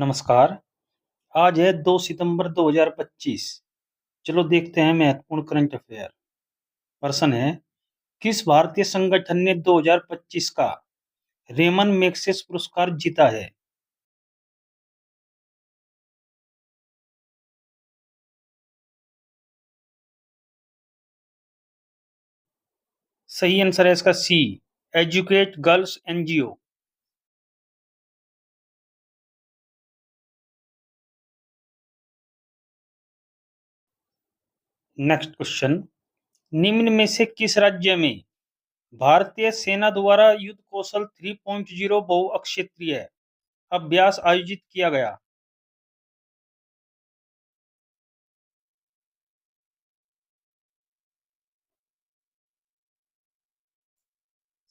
नमस्कार। आज है 2 सितंबर 2025। चलो देखते हैं महत्वपूर्ण करंट अफेयर। प्रश्न है, किस भारतीय संगठन ने 2025 का रेमन मैग्सेसे पुरस्कार जीता है? सही आंसर है इसका C, educate girls NGO. Next question, निम्न में से किस राज्य में भारतीय सेना द्वारा युद्ध कौशल 3.0 बहुअक्षेत्रीय अभ्यास आयोजित किया गया?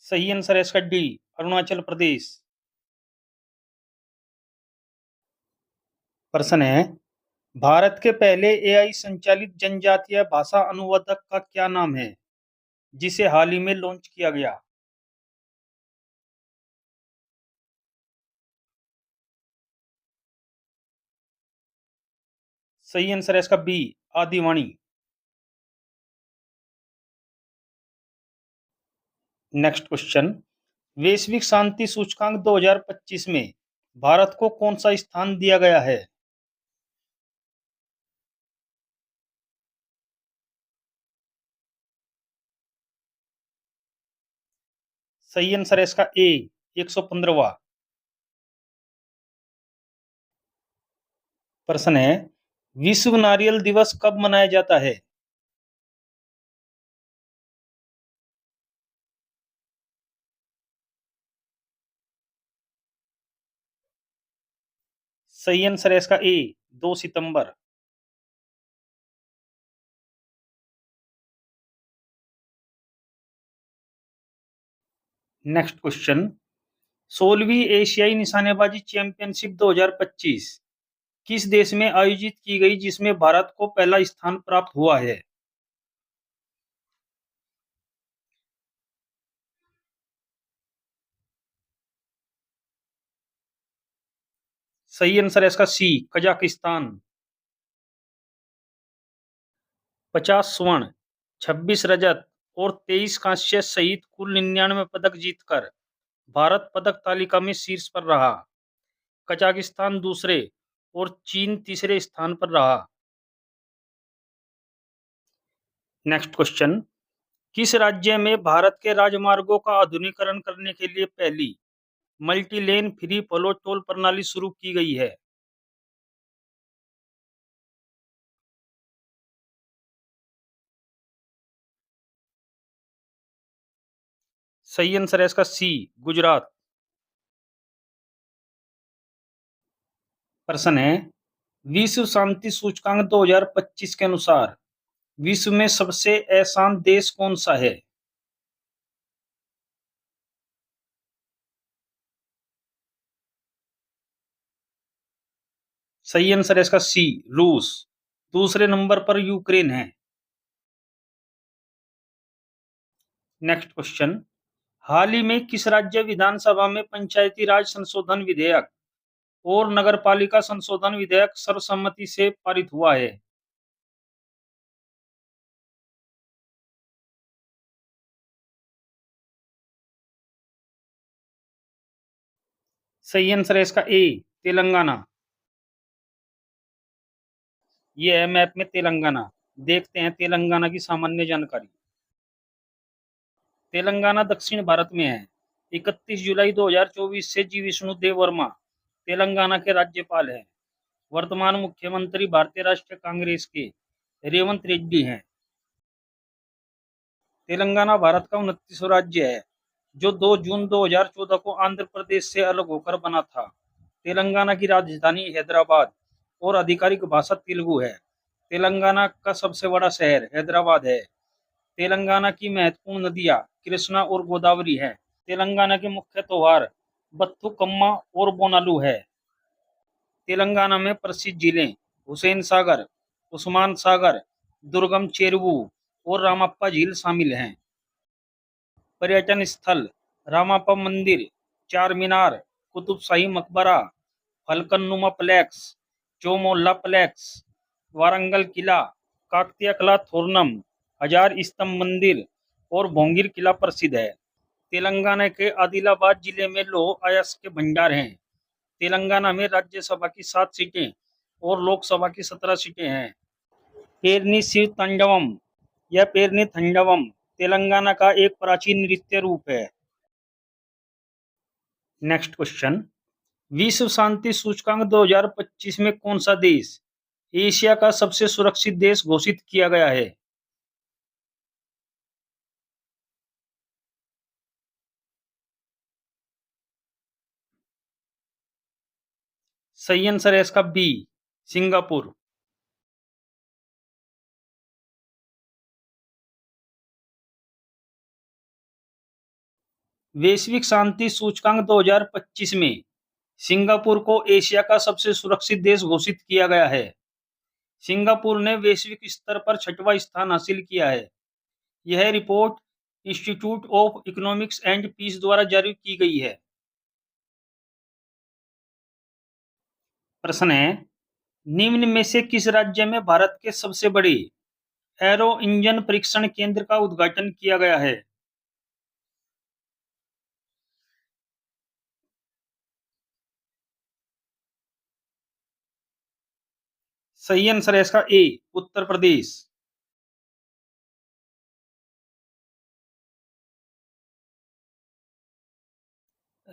सही आंसर है इसका डी, अरुणाचल प्रदेश। प्रश्न है, भारत के पहले एआई संचालित जनजातीय भाषा अनुवादक का क्या नाम है, जिसे हाल ही में लॉन्च किया गया? सही आंसर है इसका बी, आदिवाणी। नेक्स्ट क्वेश्चन, वैश्विक शांति सूचकांक 2025 में भारत को कौन सा स्थान दिया गया है? सही आंसर है इसका ए, 115वां। प्रश्न है, विश्व नारियल दिवस कब मनाया जाता है? सही आंसर है इसका ए, 2 सितंबर। नेक्स्ट क्वेश्चन, 16वीं एशियाई निशानेबाजी चैंपियनशिप 2025 किस देश में आयोजित की गई, जिसमें भारत को पहला स्थान प्राप्त हुआ है? सही आंसर है इसका सी, कजाकिस्तान। 50 स्वर्ण, 26 रजत और 23 कांस्य सहित कुल 99 पदक जीतकर भारत पदक तालिका में शीर्ष पर रहा। कजाकिस्तान दूसरे और चीन तीसरे स्थान पर रहा। नेक्स्ट क्वेश्चन, किस राज्य में भारत के राजमार्गों का आधुनिकीकरण करने के लिए पहली multi lane free flow toll प्रणाली शुरू की गई है? सही आंसर है इसका सी, गुजरात। प्रश्न है, विश्व शांति सूचकांक 2025 के अनुसार विश्व में सबसे अशांत देश कौन सा है? सही आंसर है इसका सी, रूस। दूसरे नंबर पर यूक्रेन है। नेक्स्ट क्वेश्चन, हाल ही में किस राज्य विधानसभा में पंचायती राज संशोधन विधेयक और नगरपालिका संशोधन विधेयक सर्वसम्मति से पारित हुआ है? सही आंसर है इसका ए, तेलंगाना। ये है मैप में तेलंगाना। देखते हैं तेलंगाना की सामान्य जानकारी। तेलंगाना दक्षिण भारत में है। 31 जुलाई 2024 से जी विष्णुदेव वर्मा तेलंगाना के राज्यपाल हैं। वर्तमान मुख्यमंत्री भारतीय राष्ट्रीय कांग्रेस के रेवंत रेड्डी हैं। तेलंगाना भारत का 29वां राज्य है जो 2 जून 2014 को आंध्र प्रदेश से अलग होकर बना था। तेलंगाना की राजधानी हैदराबाद और आधिकारिक भाषा तेलुगु है। तेलंगाना का सबसे बड़ा शहर हैदराबाद है। तेलंगाना की महत्वपूर्ण नदियां कृष्णा और गोदावरी है। तेलंगाना के मुख्य त्योहार बथुकम्मा और बोनालू है। तेलंगाना में प्रसिद्ध जिले हुसैन सागर, उस्मान सागर, दुर्गम चेरुवु और रामप्पा झील शामिल हैं। पर्यटन स्थल रामाप्पा मंदिर, चार मीनार, कुतुब शाही मकबरा, फलकनुमा प्लेक्स, चोमोला प्लेक्स, वारंगल किला, काकतिया कला तोरणम, हजार स्तंभ मंदिर और भोंगिर किला प्रसिद्ध है। तेलंगाना के आदिलाबाद जिले में लौह अयस्क के भंडार हैं। तेलंगाना में राज्यसभा की 7 सीटें और लोकसभा की 17 सीटें हैं। पेरनी शिव तांडवम या पेरनी थंडवम तेलंगाना का एक प्राचीन नृत्य रूप है। नेक्स्ट क्वेश्चन, विश्व शांति सूचकांक 2025 में कौन सा देश एशिया का सबसे सुरक्षित देश घोषित किया गया है? सही आंसर है इसका बी, सिंगापुर। वैश्विक शांति सूचकांक 2025 में सिंगापुर को एशिया का सबसे सुरक्षित देश घोषित किया गया है। सिंगापुर ने वैश्विक स्तर पर 6वां स्थान हासिल किया है। यह report institute of economics and peace द्वारा जारी की गई है। प्रश्न है, निम्न में से किस राज्य में भारत के सबसे बड़े एरो इंजन परीक्षण केंद्र का उद्घाटन किया गया है? सही आंसर है इसका ए, उत्तर प्रदेश।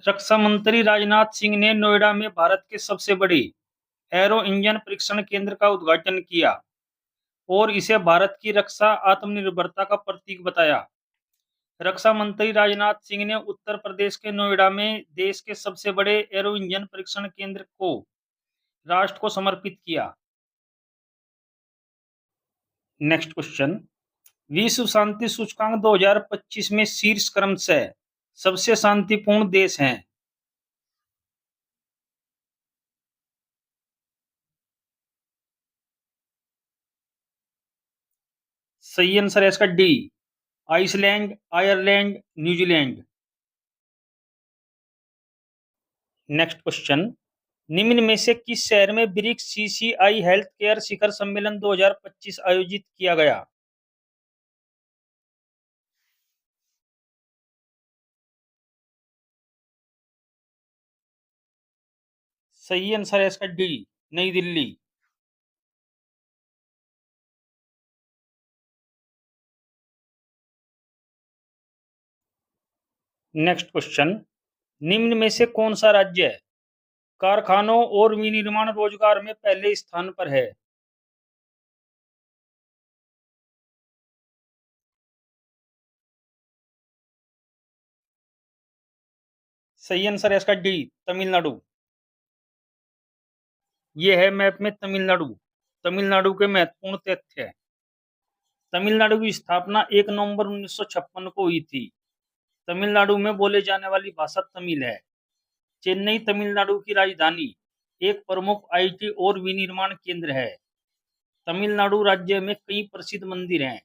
रक्षा मंत्री राजनाथ सिंह ने नोएडा में भारत के सबसे बड़े एरो इंजन परीक्षण केंद्र का उद्घाटन किया और इसे भारत की रक्षा आत्मनिर्भरता का प्रतीक बताया। रक्षा मंत्री राजनाथ सिंह ने उत्तर प्रदेश के नोएडा में देश के सबसे बड़े एरो इंजन परीक्षण केंद्र को राष्ट्र को समर्पित किया। नेक्स्ट क्वेश्चन, विश्व शांति सूचकांक 2025 में शीर्ष क्रम से सबसे शांतिपूर्ण देश हैं। सही आंसर है इसका D, Iceland, Ireland, New Zealand. Next question, निम्न में से किस शहर में ब्रिक्स सीसीआई हेल्थ केयर शिखर सम्मेलन 2025 आयोजित किया गया? सही आंसर है इसका डी, नई दिल्ली। नेक्स्ट क्वेश्चन, निम्न में से कौन सा राज्य कारखानों और विनिर्माण रोजगार में पहले स्थान पर है? सही आंसर है इसका डी, तमिलनाडु। ये है मैप में तमिलनाडु। तमिलनाडु के महत्वपूर्ण तथ्य। तमिलनाडु की स्थापना 1 नवंबर 1956 को हुई थी। तमिलनाडु में बोले जाने वाली भाषा तमिल है। चेन्नई तमिलनाडु की राजधानी, एक प्रमुख आईटी और विनिर्माण केंद्र है। तमिलनाडु राज्य में कई प्रसिद्ध मंदिर हैं,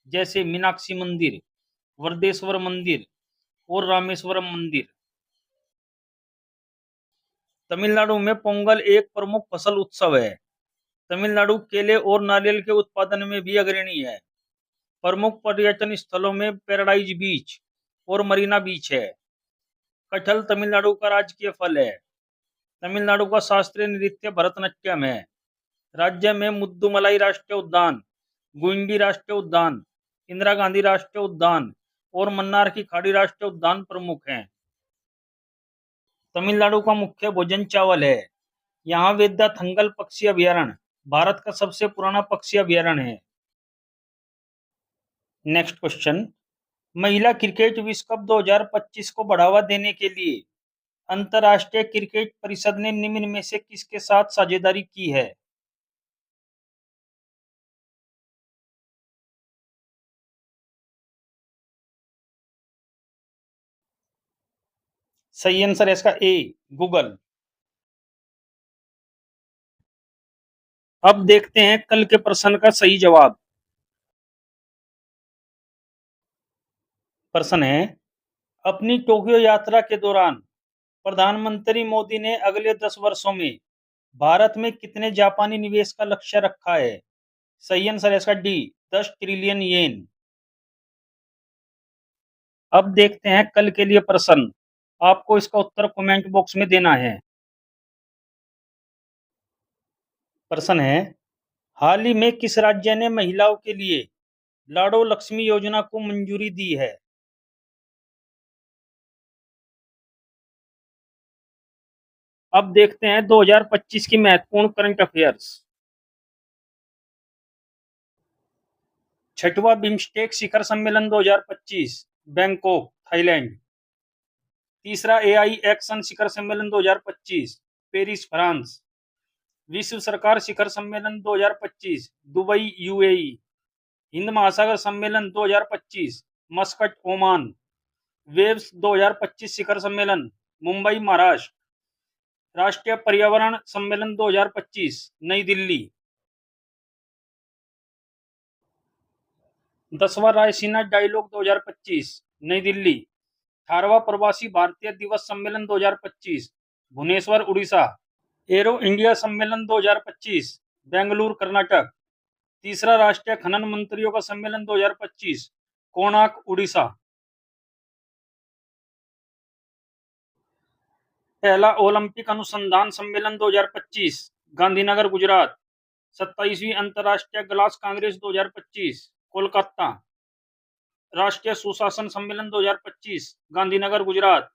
जैसे मीनाक्षी मंदिर, वरदेश्वर मंदिर और रामेश्वरम मंदिर। तमिलनाडु में पोंगल एक प्रमुख फसल उत्सव है। तमिलनाडु केले और नारियल के उत्पादन में भी अग्रणी है। प्रमुख पर्यटन स्थलों में पैराडाइज बीच और मरीना बीच है। कटहल तमिलनाडु का राजकीय फल है। तमिलनाडु का शास्त्रीय नृत्य भरतनाट्यम है। राज्य में मुद्दुमलाई राष्ट्रीय उद्यान, गुइंडी राष्ट्रीय उद्यान, इंदिरा गांधी राष्ट्रीय उद्यान और मन्नार की खाड़ी राष्ट्रीय उद्यान प्रमुख हैं। तमिलनाडु का मुख्य भोजन चावल है। यहाँ वेदाथंगल पक्षी अभयारण्य भारत का सबसे पुराना पक्षी अभयारण्य है। नेक्स्ट क्वेश्चन, महिला क्रिकेट विश्व कप 2025 को बढ़ावा देने के लिए अंतर्राष्ट्रीय क्रिकेट परिषद ने निम्न में से किसके साथ साझेदारी की है? सही आंसर है इसका ए, गूगल। अब देखते हैं कल के प्रश्न का सही जवाब। प्रश्न है, अपनी टोक्यो यात्रा के दौरान प्रधानमंत्री मोदी ने अगले 10 वर्षों में भारत में कितने जापानी निवेश का लक्ष्य रखा है? सही आंसर है इसका डी, 10 ट्रिलियन येन। अब देखते हैं कल के लिए प्रश्न। आपको इसका उत्तर कमेंट बॉक्स में देना है। प्रश्न है, हाल ही में किस राज्य ने महिलाओं के लिए लाडो लक्ष्मी योजना को मंजूरी दी है? अब देखते हैं 2025 की महत्वपूर्ण करंट अफेयर्स। छठवां बिम्स्टेक शिखर सम्मेलन 2025 बैंकॉक थाईलैंड। तीसरा एआई एक्शन शिखर सम्मेलन 2025 पेरिस फ्रांस। विश्व सरकार शिखर सम्मेलन 2025 दुबई यूएई। हिंद महासागर सम्मेलन 2025 मस्कट ओमान। वेव्स 2025 शिखर सम्मेलन मुंबई महाराष्ट्र। राष्ट्रीय पर्यावरण सम्मेलन 2025 नई दिल्ली। 10वां रायसीना डायलॉग 2025 नई दिल्ली। 18वां प्रवासी भारतीय दिवस सम्मेलन 2025 भुवनेश्वर उड़ीसा। एरो इंडिया सम्मेलन 2025 बेंगलुरु कर्नाटक। तीसरा राष्ट्रीय खनन मंत्रियों का सम्मेलन 2025 कोणार्क उड़ीसा। पहला ओलंपिक अनुसंधान सम्मेलन 2025 गांधीनगर गुजरात। 27वीं अंतर्राष्ट्रीय ग्लास कांग्रेस 2025 कोलकाता। राष्ट्रीय सुशासन सम्मेलन 2025 गांधीनगर गुजरात।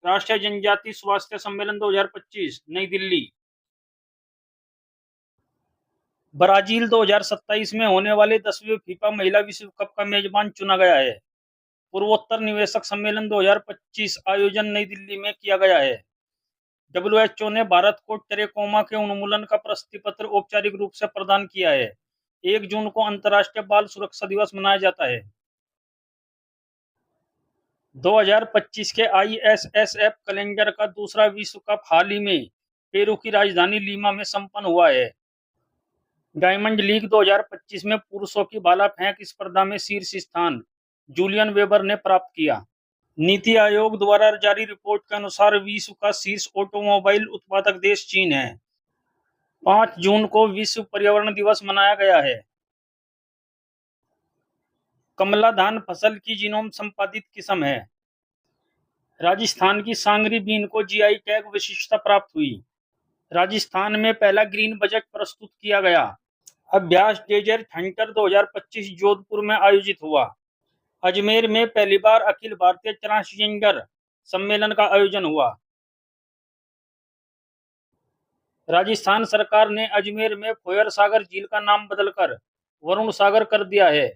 राष्ट्रीय जनजाति स्वास्थ्य सम्मेलन 2025 नई दिल्ली। ब्राजील 2027 में होने वाले 10वें फीफा महिला विश्व कप का मेजबान चुना गया है। पूर्वोत्तर निवेशक सम्मेलन 2025 आयोजन नई दिल्ली में किया गया है। डब्ल्यूएचओ ने भारत को टेरेकोमा के उन्मूलन का प्रशस्ति पत्र औपचारिक रूप से प्रदान किया है। 1 जून को अंतर्राष्ट्रीय बाल सुरक्षा दिवस मनाया जाता है। 2025 के आईएसएसएफ कैलेंडर का दूसरा विश्व कप हाल ही में पेरू की राजधानी लीमा में संपन्न हुआ है। डायमंड लीग 2025 में पुरुषों की भाला फेंक स्पर्धा में शीर्ष स्थान जूलियन वेबर ने प्राप्त किया। नीति आयोग द्वारा जारी रिपोर्ट के अनुसार विश्व का शीर्ष ऑटोमोबाइल उत्पादक देश चीन है। 5 जून को विश्व पर्यावरण दिवस मनाया गया है। कमला धान फसल की जीनोम संपादित किस्म है। राजस्थान की सांगरी बीन को जीआई टैग विशिष्टता प्राप्त हुई। राजस्थान में पहला ग्रीन बजट प्रस्तुत किया गया। अभ्यास डेजर्ट हंटर 2025 जोधपुर में आयोजित हुआ। अजमेर में पहली बार अखिल भारतीय ट्रांसजेंडर सम्मेलन का आयोजन हुआ। राजस्थान सरकार ने अजमेर में फोयर सागर झील का नाम बदलकर वरुण सागर कर दिया है।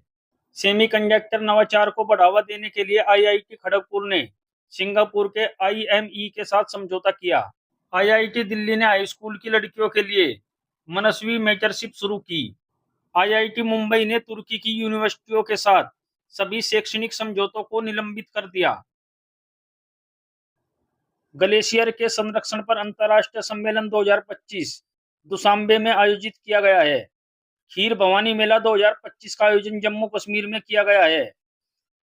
सेमीकंडक्टर नवाचार को बढ़ावा देने के लिए आईआईटी खड़गपुर ने सिंगापुर के आईएमई के साथ समझौता किया। आईआईटी दिल्ली ने हाई स्कूल की लड़कियों के लिए मनस्वी मेंटरशिप शुरू की। आईआईटी मुंबई ने तुर्की की यूनिवर्सिटियों के साथ सभी शैक्षणिक समझौतों को निलंबित कर दिया। ग्लेशियर के संरक्षण पर अंतर्राष्ट्रीय सम्मेलन 2025 दुशांबे में आयोजित किया गया है। खीर भवानी मेला 2025 का आयोजन जम्मू कश्मीर में किया गया है।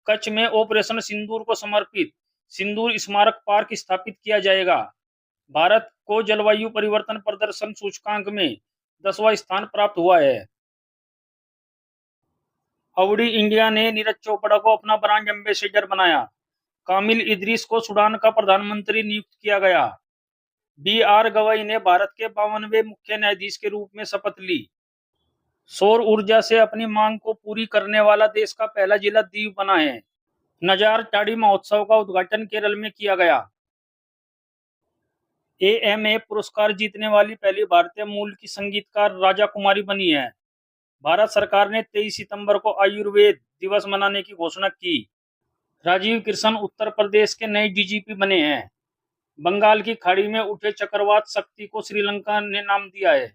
कच्छ में ऑपरेशन सिंदूर को समर्पित सिंदूर स्मारक पार्क स्थापित किया जाएगा। भारत को जलवायु परिवर्तन प्रदर्शन सूचकांक में 10वां स्थान प्राप्त हुआ है। अवडी इंडिया ने नीरज चोपड़ा को अपना ब्रांड एम्बेसडर बनाया। कामिल इदरीस को सूडान का प्रधानमंत्री नियुक्त किया गया। बी.आर. गवई ने भारत के 52वें मुख्य न्यायाधीश के रूप में शपथ ली। सौर ऊर्जा से अपनी मांग को पूरी करने वाला देश का पहला जिला दीव बना है। नजार टाड़ी महोत्सव का उद्घाटन केरल में किया गया। एएमए पुरस्कार जीतने वाली पहली भारतीय मूल की संगीतकार राजा कुमारी बनी है। भारत सरकार ने 23 सितंबर को आयुर्वेद दिवस मनाने की घोषणा की। राजीव कृष्ण उत्तर प्रदेश के नए डीजीपी बने हैं। बंगाल की खाड़ी में उठे चक्रवात शक्ति को श्रीलंका ने नाम दिया है।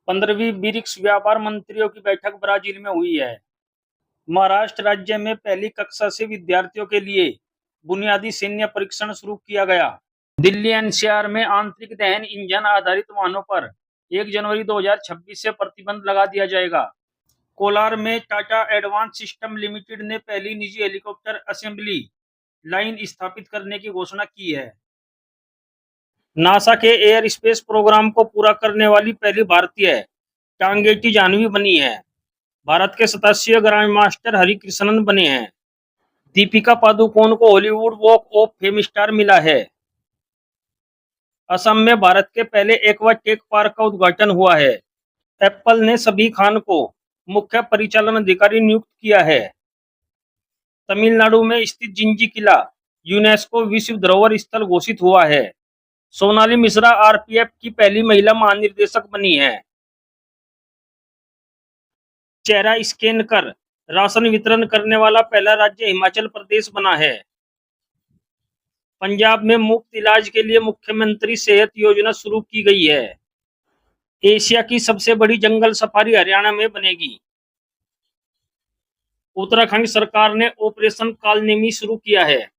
15वीं ब्रिक्स व्यापार मंत्रियों की बैठक ब्राजील में हुई है। महाराष्ट्र राज्य में पहली कक्षा से विद्यार्थियों के लिए बुनियादी सैन्य परीक्षण शुरू किया गया। दिल्ली एनसीआर में आंतरिक दहन इंजन आधारित वाहनों पर 1 जनवरी 2026 से प्रतिबंध लगा दिया जाएगा। कोलार में टाटा एडवांस सिस्टम लिमिटेड ने पहली निजी हेलीकॉप्टर असेंबली लाइन स्थापित करने की घोषणा की है। नासा के एयर स्पेस प्रोग्राम को पूरा करने वाली पहली भारतीय टांगेटी जानवी बनी है। भारत के 87 ग्रैंड मास्टर हरिकृष्णन बने हैं। दीपिका पादुकोण को Hollywood walk of fame star मिला है। असम में भारत के पहले एक्वा टेक पार्क का उद्घाटन हुआ है। एप्पल ने सभी खान को मुख्य परिचालन अधिकारी नियुक्त किया है। तमिलनाडु में स्थित जिंजी किला यूनेस्को विश्व धरोहर स्थल घोषित हुआ है। सोनाली मिश्रा आरपीएफ की पहली महिला महानिदेशक बनी है। चेहरा स्कैन कर राशन वितरण करने वाला पहला राज्य हिमाचल प्रदेश बना है। पंजाब में मुफ्त इलाज के लिए मुख्यमंत्री सेहत योजना शुरू की गई है। एशिया की सबसे बड़ी जंगल सफारी हरियाणा में बनेगी। उत्तराखंड सरकार ने ऑपरेशन कालनेमी शुरू किया है।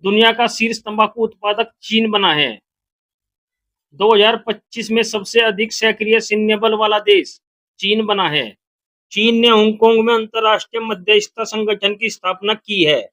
दुनिया का शीर्ष तंबाकू उत्पादक चीन बना है। 2025 में सबसे अधिक सक्रिय सैन्य बल वाला देश चीन बना है। चीन ने हांगकांग में अंतर्राष्ट्रीय मध्यस्थता संगठन की स्थापना की है।